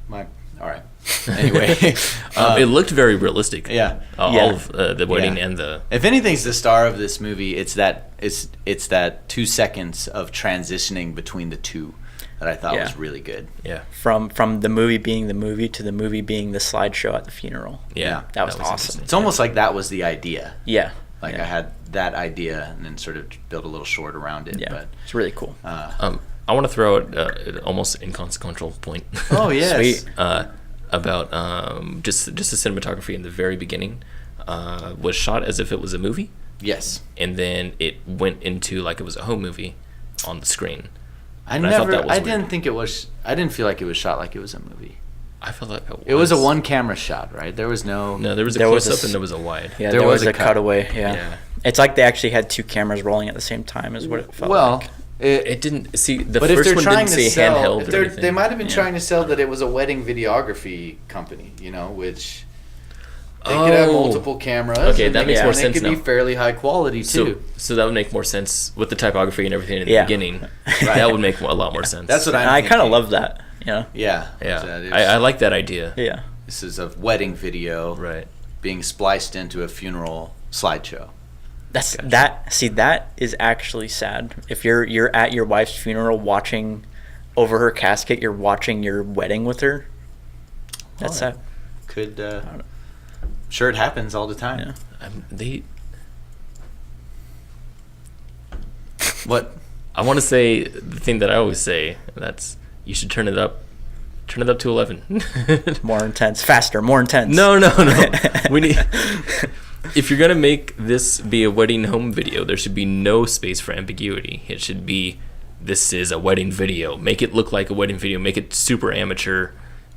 All right. Anyway, it looked very realistic. Yeah. All of the wedding and the. If anything's the star of this movie, it's that 2 seconds of transitioning between the two that I thought was really good. Yeah. From the movie being the movie to the movie being the slideshow at the funeral. Yeah. That was awesome. It's almost like that was the idea. Yeah. Like I had that idea and then sort of built a little short around it. Yeah. But It's really cool. I want to throw out an almost inconsequential point. Oh yes. Sweet. About just the cinematography in the very beginning was shot as if it was a movie. Yes. And then it went into like it was a home movie on the screen. I didn't feel like it was shot like it was a movie. I felt like it was a one camera shot, right? There was no. No, there was a close up and there was a wide. Yeah, there was a cutaway. Yeah. It's like they actually had two cameras rolling at the same time, is what it felt like. It didn't see the but first if they're one trying didn't to say sell, handheld or anything. They might have been trying to sell that it was a wedding videography company, which they could have multiple cameras. Okay, that makes more sense now. They could now. be fairly high quality too. So that would make more sense with the typography and everything in the beginning. That would make a lot more sense. That's what I kind of love that. Yeah. I like that idea. Yeah. This is a wedding video, being spliced into a funeral slideshow. That is actually sad. If you're at your wife's funeral watching over her casket, you're watching your wedding with her. That's sad. could. Sure, it happens all the time. Yeah. What? I want to say the thing that I always say. That's you should turn it up. Turn it up to 11. More intense, faster, more intense. No. We need. If you're gonna make this be a wedding home video, there should be no space for ambiguity. It should be, this is a wedding video. Make it look like a wedding video. Make it super amateur.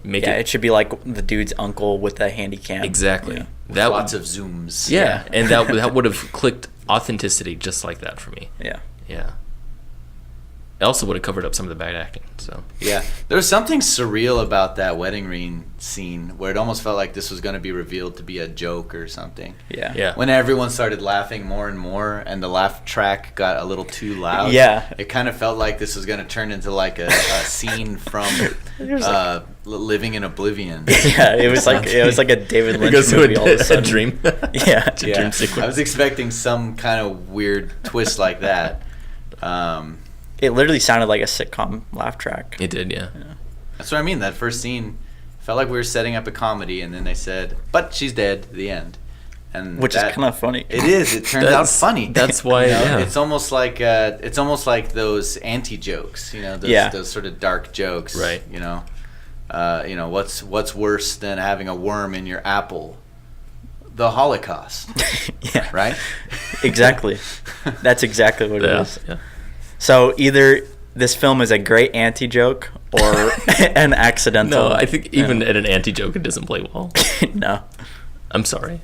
It should be like the dude's uncle with a handy cam. Exactly. Yeah. Lots of zooms. Yeah, and that would have clicked authenticity just like that for me. Yeah. Yeah. It also would have covered up some of the bad acting. So Yeah, there was something surreal about that wedding ring scene where it almost felt like this was going to be revealed to be a joke or something. Yeah. When everyone started laughing more and more, and the laugh track got a little too loud. Yeah. It kind of felt like this was going to turn into like a scene from Living in Oblivion. Yeah, it was like a David Lynch goes to movie all of a a sudden. dream. Yeah. Dream sequence. I was expecting some kind of weird twist like that. It literally sounded like a sitcom laugh track. It did, yeah. That's what I mean. That first scene felt like we were setting up a comedy, and then they said, "But she's dead." The end. And Which is kind of funny. It is. It turns out funny. That's why. Yeah. It's almost like those anti jokes. Those sort of dark jokes. Right. What's worse than having a worm in your apple? The Holocaust. Yeah. Right. Exactly. That's exactly what it is. Yeah. So either this film is a great anti-joke or an accidental. No, I think even at an anti-joke, it doesn't play well. No. I'm sorry.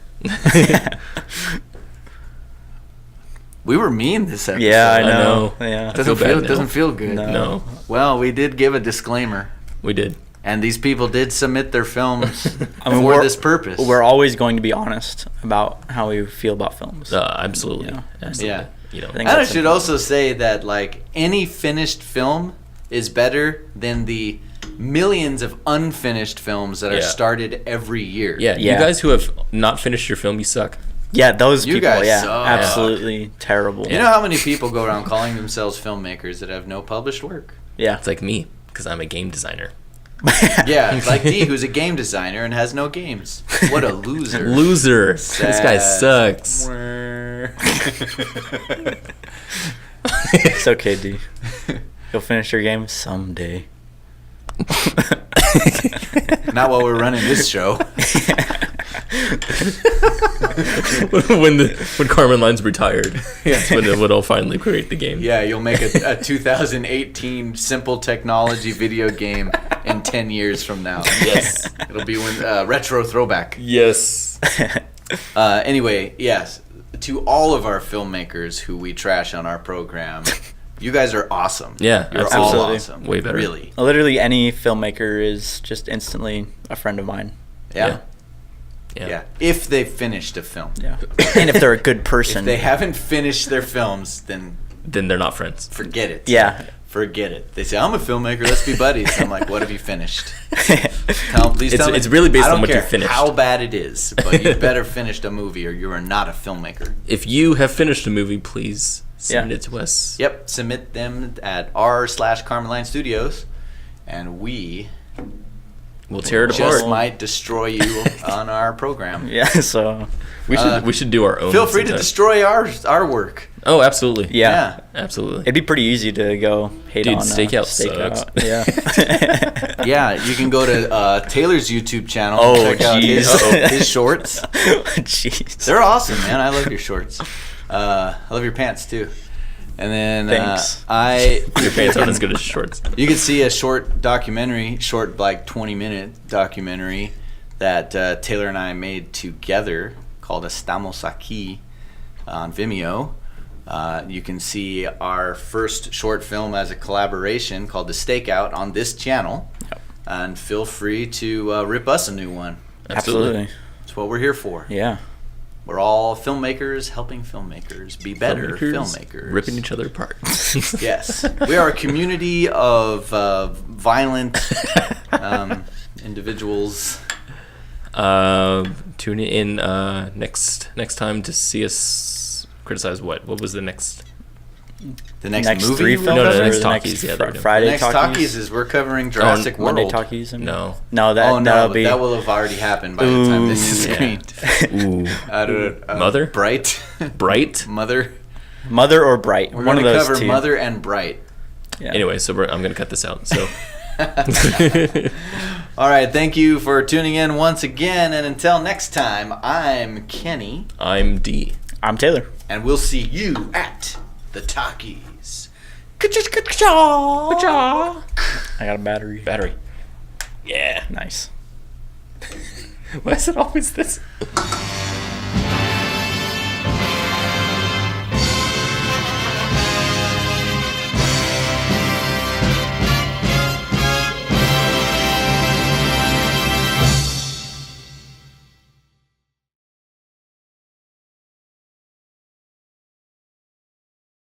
We were mean this episode. Yeah, I I know. know. Yeah. Doesn't feel good. No, Well, we did give a disclaimer, we did. and these people did submit their films I mean, for this purpose. We're always going to be honest about how we feel about films. Absolutely. Yeah. Absolutely. Yeah. You know, I think And I that's should important. also say that like any finished film is better than the millions of unfinished films that are Yeah. started every year. yeah, Yeah. you guys who have not finished your film, you suck. Yeah, those You people, guys yeah, suck. absolutely terrible. You know how many people go around calling themselves filmmakers that have no published work? Yeah. It's like me, because I'm a game designer. Yeah, like D, who's a game designer and has no games. What a loser. Loser. This guy Sad. sucks. It's okay, D. You'll finish your game someday. Not while we're running this show. when Carmen Line's retired, that's when I'll finally create the game. Yeah, you'll make a 2018 simple technology video game in 10 years from now. Yes. It'll be when retro throwback. Yes. Anyway, yes, to all of our filmmakers who we trash on our program, you guys are awesome. Yeah, You're all absolutely. awesome. Way better. Really. Literally any filmmaker is just instantly a friend of mine. Yeah. Yeah. Yeah. If they've finished a film. Yeah. And if they're a good person. If they haven't finished their films, then Then they're not friends. forget it. Yeah. Forget it. They say, I'm a filmmaker, let's be buddies. I'm like, what have you finished? Please tell me. It's really based I don't on what you care finished. how bad it is, but you better finished a movie or you are not a filmmaker. If you have finished a movie, please send Yeah. it to us. Yep, submit them at r/Carmeline Studios, and we We'll tear it just apart. might destroy you on our program. Yeah, so We should do our own. Feel free to sometime. destroy our work. Oh, absolutely. yeah. Absolutely. It'd be pretty easy to go hate Dude, on Stakeout sucks. Yeah. Yeah, you can go to Taylor's YouTube channel Oh, and check out jeez. his shorts. Jeez. They're awesome, man. I love your shorts. I love your pants too. And then Thanks. Your pants aren't as good as shorts. You can see a short documentary, like 20-minute documentary that Taylor and I made together called Estamos Aquí on Vimeo. You can see our first short film as a collaboration called The Stakeout on this channel. Yep. And feel free to rip us a new one. Absolutely. That's what we're here for. Yeah. We're all filmmakers helping filmmakers be better filmmakers. Ripping each other apart. Yes. We are a community of violent individuals. Tune in next time to see us criticize what? What was the next? The next movie? 3 films? No, the or next the talkies, yeah, they're Fr- doing. Friday The next talkies? talkies is we're covering Jurassic World. Monday talkies? No. No, that'll be... that will have already happened by the time this is Yeah. screened. Ooh. Mother? Bright. Bright? Mother. Mother or Bright. We're one going of to those cover two. Mother and Bright. Yeah. Anyway, so I'm going to cut this out. So. All right, thank you for tuning in once again, and until next time, I'm Kenny. I'm D. I'm Taylor. And we'll see you at the talkies. I got a battery. Battery. Yeah. Nice. Why is it always this?